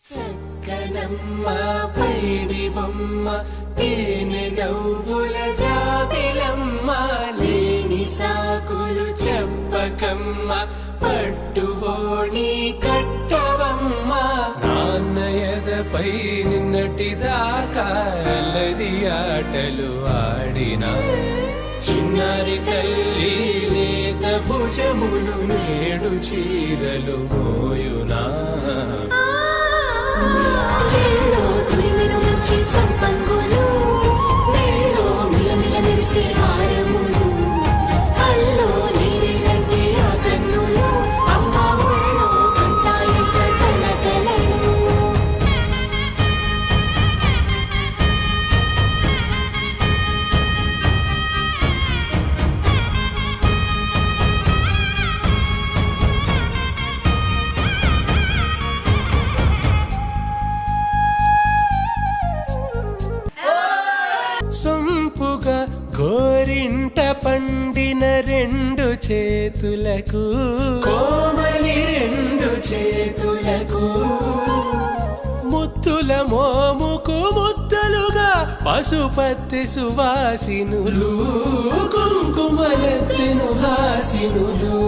చక్కనమ్మ పైడి బొమ్మ తేనె నవ్వుల జాబిలమ్మ లేని సాకులు చెప్పకమ్మ పట్టువోణి కట్టవమ్మ నాన్నయదపై నిన్నటిదాకా అల్లరి ఆటలు ఆడినా చిన్నారి తల్లి లేత భుజములు నేడు చీరలు మోయునా చెల్లో తురిమిను మంచి సంపంగులు మెల్లో మిలమిల మెరిసే హారములు అల్లో నీరిలంటే ఆ కన్నులు అమ్మ ఒళ్ళో కంటాయంట కలకలను సొంపుగా గోరింట పండిన రెండు చేతులకు కోమలి రెండు చేతులకు ముత్తుల మోముకు ముద్దలుగా పశుపతి సువాసినులు కుంకుమలెత్తిను హాసినులు